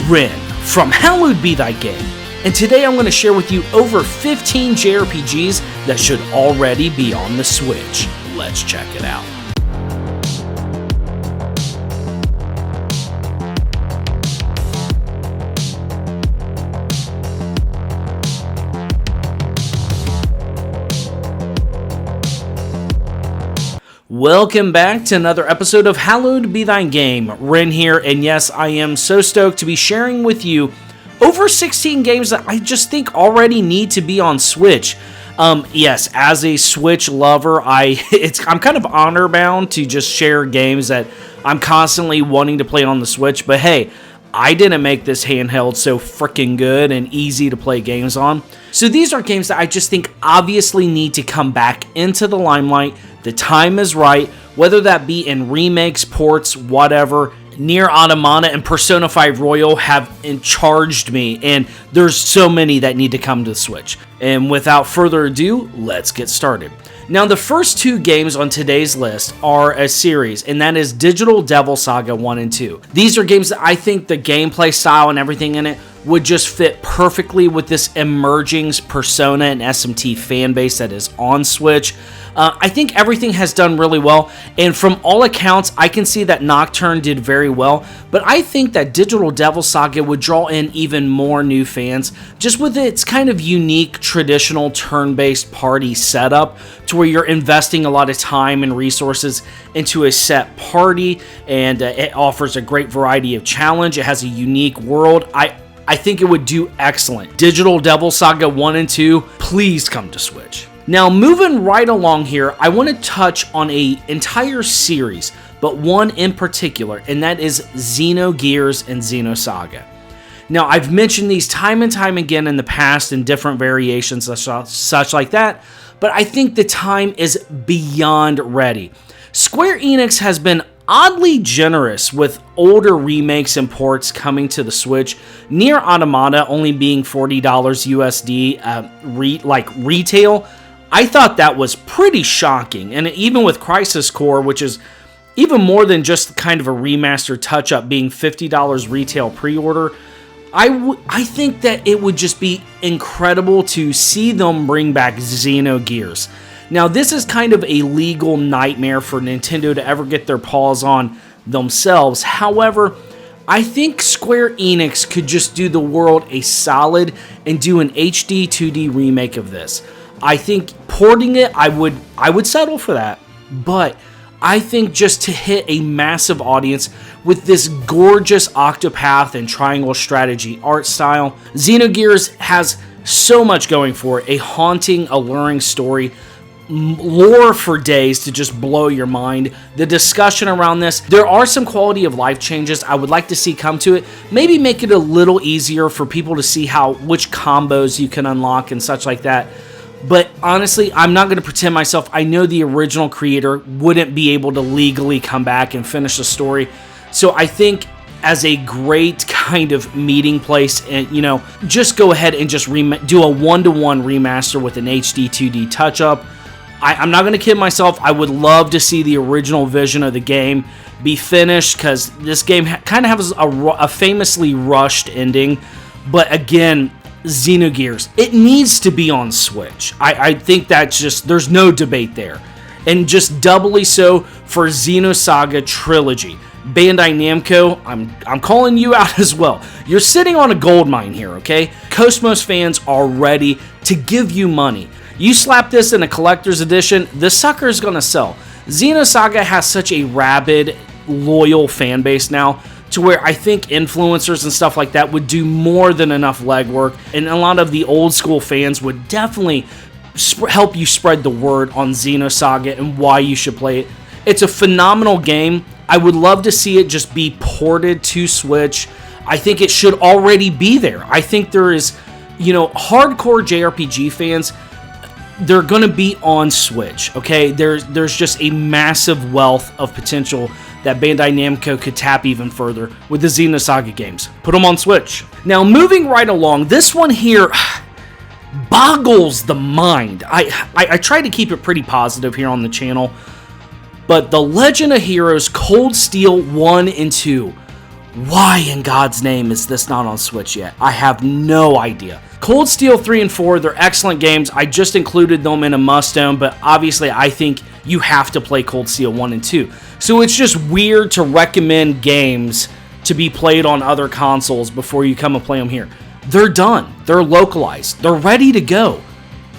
Ren from Hallowed Be Thy Game, and today I'm going to share with you over 15 JRPGs that should already be on the Switch. Let's check it out. Welcome back to another episode of Hallowed Be Thy Game. Ren here, and yes, I am so stoked to be sharing with you over 16 games that I just think already need to be on Switch. Yes, as a Switch lover, I'm kind of honor bound to just share games that I'm constantly wanting to play on the Switch, but hey, I didn't make this handheld so freaking good and easy to play games on. So these are games that I just think obviously need to come back into the limelight. The time is right, whether that be in remakes, ports, whatever. Nier Automata and Persona 5 Royal have charged me, and there's so many that need to come to the Switch. And without further ado, let's get started. Now, the first two games on today's list are a series, and that is Digital Devil Saga 1 and 2. These are games that I think the gameplay style and everything in it would just fit perfectly with this emerging Persona and SMT fan base that is on Switch. I think everything has done really well, and from all accounts, I can see that Nocturne did very well, but I think that Digital Devil Saga would draw in even more new fans, just with its kind of unique, traditional turn-based party setup, to where you're investing a lot of time and resources into a set party, and it offers a great variety of challenge. It has a unique world. I think it would do excellent. Digital Devil Saga 1 and 2, please come to Switch. Now, moving right along here, I want to touch on an entire series, but one in particular, and that is Xenogears and Xenosaga. Now, I've mentioned these time and time again in the past in different variations, such like that, but I think the time is beyond ready. Square Enix has been oddly generous with older remakes and ports coming to the Switch. Nier Automata only being $40 USD retail. I thought that was pretty shocking, and even with Crisis Core, which is even more than just kind of a remastered touch-up, being $50 retail pre-order, I think that it would just be incredible to see them bring back Xenogears. Now, this is kind of a legal nightmare for Nintendo to ever get their paws on themselves. However, I think Square Enix could just do the world a solid and do an HD 2D remake of this. I think porting it, I would settle for that, but I think just to hit a massive audience with this gorgeous Octopath and triangle strategy art style, Xenogears has so much going for it. A haunting, alluring story, lore for days to just blow your mind. The discussion around this, there are some quality of life changes I would like to see come to it. Maybe make it a little easier for people to see which combos you can unlock and such like that. But honestly, I'm not going to pretend myself. I know the original creator wouldn't be able to legally come back and finish the story. So I think as a great kind of meeting place, and just go ahead and just do a one-to-one remaster with an HD 2D touch-up. I'm not going to kid myself. I would love to see the original vision of the game be finished, because this game kind of has a famously rushed ending. But again, Xenogears, it needs to be on Switch. I think that's just, there's no debate there. And just doubly so for Xenosaga Trilogy. Bandai Namco, I'm calling you out as well. You're sitting on a gold mine here, okay? Cosmos fans are ready to give you money. You slap this in a collector's edition, the sucker's gonna sell. Xenosaga has such a rabid, loyal fan base now, to where I think influencers and stuff like that would do more than enough legwork, and a lot of the old school fans would definitely help you spread the word on Xenosaga and why you should play it. It's a phenomenal game. I would love to see it just be ported to Switch. I think it should already be there. I think there is, hardcore JRPG fans, they're going to be on Switch, okay? There's just a massive wealth of potential that Bandai Namco could tap even further with the Xenosaga games. Put them on Switch. Now, moving right along, this one here boggles the mind. I try to keep it pretty positive here on the channel, but The Legend of Heroes Cold Steel 1 and 2. Why in God's name is this not on Switch yet? I have no idea. Cold Steel 3 and 4, they're excellent games. I just included them in a must-own, but obviously I think you have to play Cold Steel 1 and 2. So it's just weird to recommend games to be played on other consoles before you come and play them here. They're done. They're localized. They're ready to go.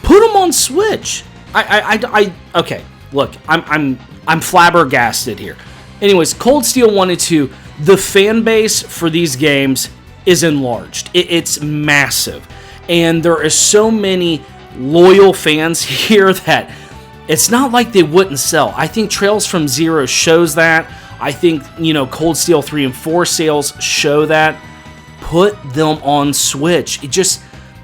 Put them on Switch. Okay, look, I'm flabbergasted here. Anyways, Cold Steel 1 and 2, the fan base for these games is enlarged. It's massive. And there are so many loyal fans here that it's not like they wouldn't sell. I think Trails from Zero shows that. I think, Cold Steel 3 and 4 sales show that. Put them on Switch. It just,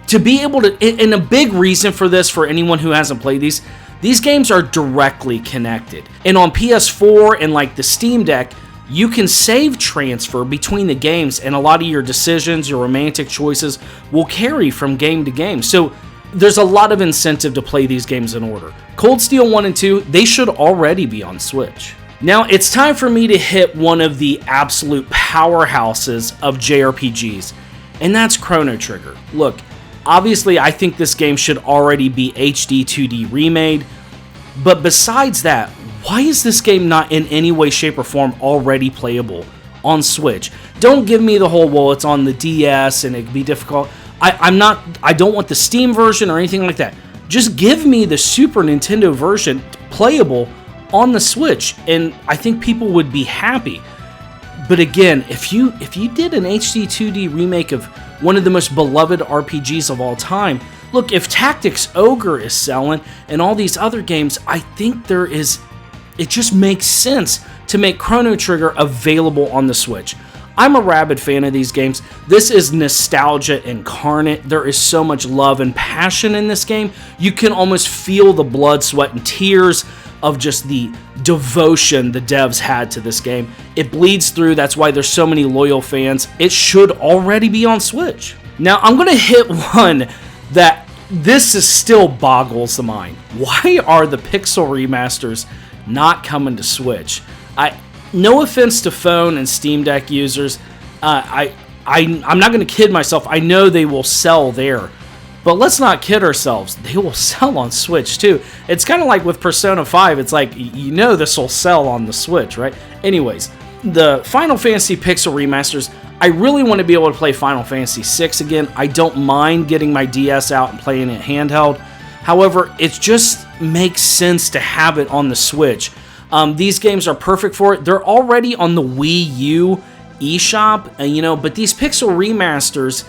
to be able to, and a big reason for this, for anyone who hasn't played these games are directly connected. And on PS4 and like the Steam Deck, you can save transfer between the games, and a lot of your decisions, your romantic choices, will carry from game to game. So there's a lot of incentive to play these games in order. Cold Steel 1 and 2, they should already be on Switch. Now, it's time for me to hit one of the absolute powerhouses of JRPGs, and that's Chrono Trigger. Look, obviously, I think this game should already be HD 2D remade, but besides that, why is this game not in any way, shape, or form already playable on Switch? Don't give me the whole, well, it's on the DS and it can be difficult. I don't want the Steam version or anything like that. Just give me the Super Nintendo version playable on the Switch, and I think people would be happy. But again, if you did an HD 2D remake of one of the most beloved RPGs of all time, look, if Tactics Ogre is selling and all these other games, I think it just makes sense to make Chrono Trigger available on the Switch. I'm a rabid fan of these games. This is nostalgia incarnate. There is so much love and passion in this game. You can almost feel the blood, sweat, and tears of just the devotion the devs had to this game. It bleeds through. That's why there's so many loyal fans. It should already be on Switch. Now, I'm going to hit one that this is still boggles the mind. Why are the Pixel remasters not coming to Switch? No offense to phone and Steam Deck users, I'm not going to kid myself. I know they will sell there, but let's not kid ourselves. They will sell on Switch too. It's kind of like with Persona 5. It's like, this will sell on the Switch, right? Anyways, the Final Fantasy Pixel remasters, I really want to be able to play Final Fantasy VI again. I don't mind getting my DS out and playing it handheld. However, it just makes sense to have it on the Switch. These games are perfect for it. They're already on the Wii U eShop, but these Pixel remasters,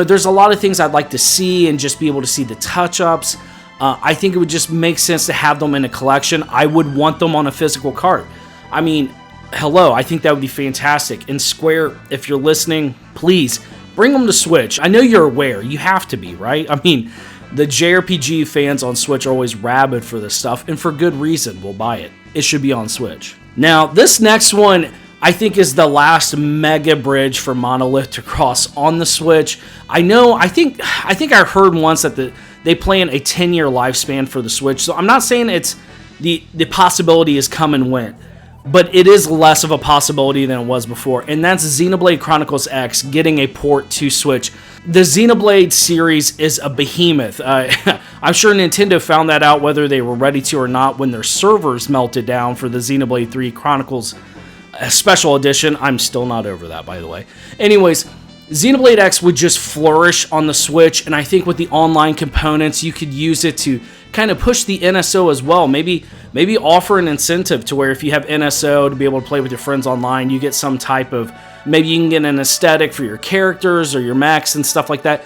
there's a lot of things I'd like to see and just be able to see the touch-ups. I think it would just make sense to have them in a collection. I would want them on a physical cart. I mean, hello, I think that would be fantastic. And Square, if you're listening, please bring them to Switch. I know you're aware. You have to be, right? I mean, the JRPG fans on Switch are always rabid for this stuff, and for good reason. We'll buy it. It should be on Switch. Now, this next one, I think, is the last mega bridge for Monolith to cross on the Switch. I think I heard once that they plan a 10-year lifespan for the Switch, so I'm not saying it's the possibility is come and went, but it is less of a possibility than it was before, and that's Xenoblade Chronicles X getting a port to Switch. The Xenoblade series is a behemoth. I'm sure Nintendo found that out whether they were ready to or not when their servers melted down for the Xenoblade 3 Chronicles Special Edition. I'm still not over that, by the way. Anyways, Xenoblade X would just flourish on the Switch, and I think with the online components, you could use it to kind of push the NSO as well. Maybe offer an incentive to where if you have NSO to be able to play with your friends online, you get some type of, maybe you can get an aesthetic for your characters or your mechs and stuff like that.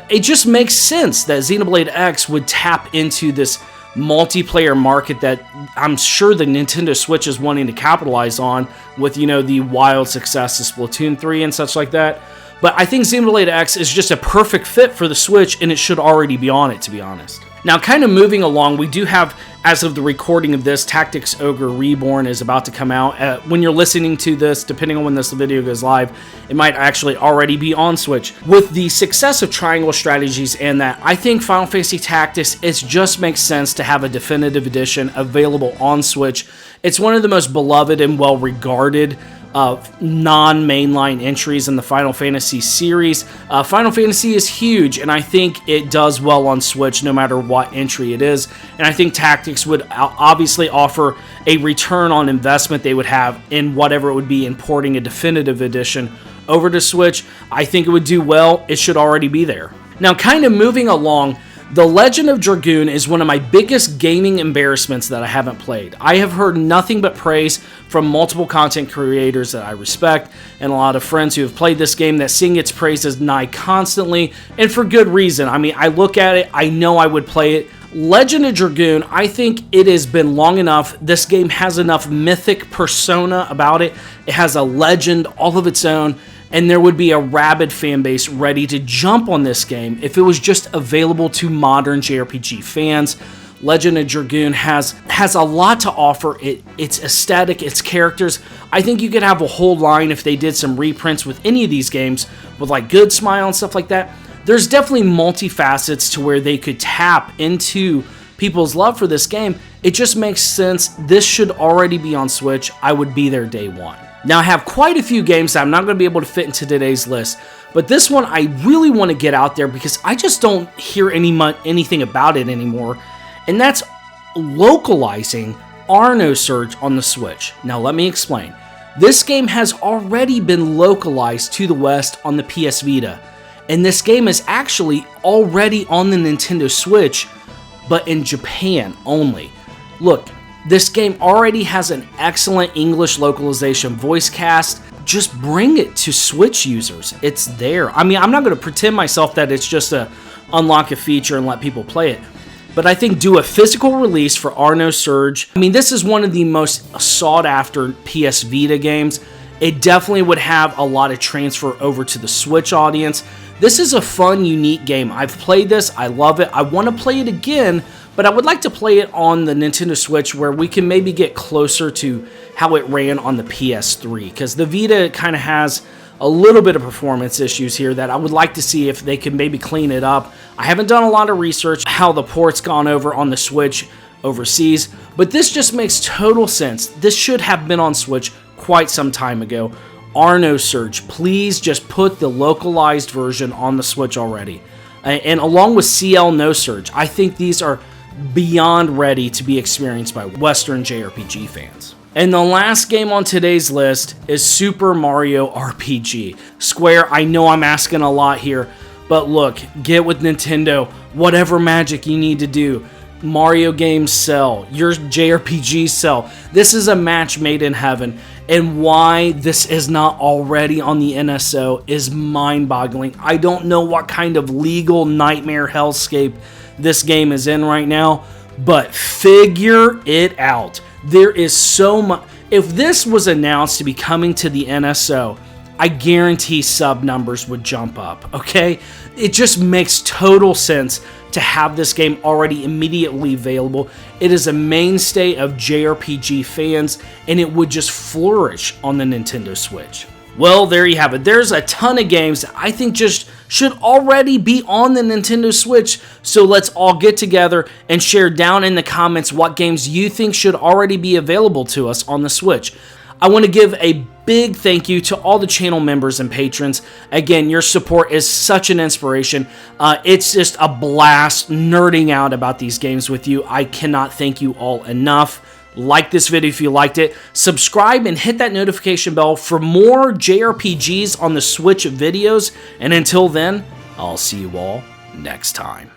It just makes sense that Xenoblade X would tap into this multiplayer market that I'm sure the Nintendo Switch is wanting to capitalize on with, the wild success of Splatoon 3 and such like that. But I think Xenoblade X is just a perfect fit for the Switch, and it should already be on it, to be honest. Now, kind of moving along, we do have, as of the recording of this, Tactics Ogre Reborn is about to come out. When you're listening to this, depending on when this video goes live, it might actually already be on Switch. With the success of Triangle Strategies and that, I think Final Fantasy Tactics, it just makes sense to have a definitive edition available on Switch. It's one of the most beloved and well-regarded non-mainline entries in the Final Fantasy series. Final Fantasy is huge, and I think it does well on Switch no matter what entry it is. And I think Tactics would obviously offer a return on investment they would have in whatever it would be importing a definitive edition over to Switch. I think it would do well. It should already be there. Now, kind of moving along, The Legend of Dragoon is one of my biggest gaming embarrassments that I haven't played. I have heard nothing but praise from multiple content creators that I respect, and a lot of friends who have played this game that sing its praises nigh constantly, and for good reason. I mean, I look at it, I know I would play it. Legend of Dragoon, I think it has been long enough. This game has enough mythic persona about it. It has a legend all of its own, and there would be a rabid fan base ready to jump on this game if it was just available to modern JRPG fans. Legend of Dragoon has a lot to offer. Its aesthetic, its characters. I think you could have a whole line if they did some reprints with any of these games with like Good Smile and stuff like that. There's definitely multifacets to where they could tap into people's love for this game. It just makes sense. This should already be on Switch. I would be there day one. Now, I have quite a few games that I'm not going to be able to fit into today's list, but this one I really want to get out there because I just don't hear anything about it anymore, and that's localizing nosurge on the Switch. Now, let me explain. This game has already been localized to the West on the PS Vita, and this game is actually already on the Nintendo Switch, but in Japan only. Look, this game already has an excellent English localization voice cast. Just bring it to Switch users. It's there. I mean, I'm not going to pretend myself that it's just a unlock a feature and let people play it. But I think do a physical release for nosurge. I mean, this is one of the most sought after PS Vita games. It definitely would have a lot of transfer over to the Switch audience. This is a fun, unique game. I've played this. I love it. I want to play it again, but I would like to play it on the Nintendo Switch where we can maybe get closer to how it ran on the PS3, because the Vita kind of has a little bit of performance issues here that I would like to see if they can maybe clean it up. I haven't done a lot of research how the port's gone over on the Switch overseas, but this just makes total sense. This should have been on Switch quite some time ago. nosurge, please just put the localized version on the Switch already. And along with Ciel nosurge, I think these are beyond ready to be experienced by Western JRPG fans. And the last game on today's list is Super Mario RPG. Square, I know I'm asking a lot here, but look, get with Nintendo, whatever magic you need to do. Mario games sell, your JRPGs sell. This is a match made in heaven, and why this is not already on the NSO is mind-boggling. I don't know what kind of legal nightmare hellscape this game is in right now, but figure it out. There is so much. If this was announced to be coming to the NSO, I guarantee sub numbers would jump up, okay? It just makes total sense to have this game already immediately available. It is a mainstay of JRPG fans, and it would just flourish on the Nintendo Switch. Well, there you have it. There's a ton of games that I think just should already be on the Nintendo Switch, so let's all get together and share down in the comments what games you think should already be available to us on the Switch. I want to give a big thank you to all the channel members and patrons. Again, your support is such an inspiration. It's just a blast nerding out about these games with you. I cannot thank you all enough. Like this video if you liked it. Subscribe and hit that notification bell for more JRPGs on the Switch videos. And until then, I'll see you all next time.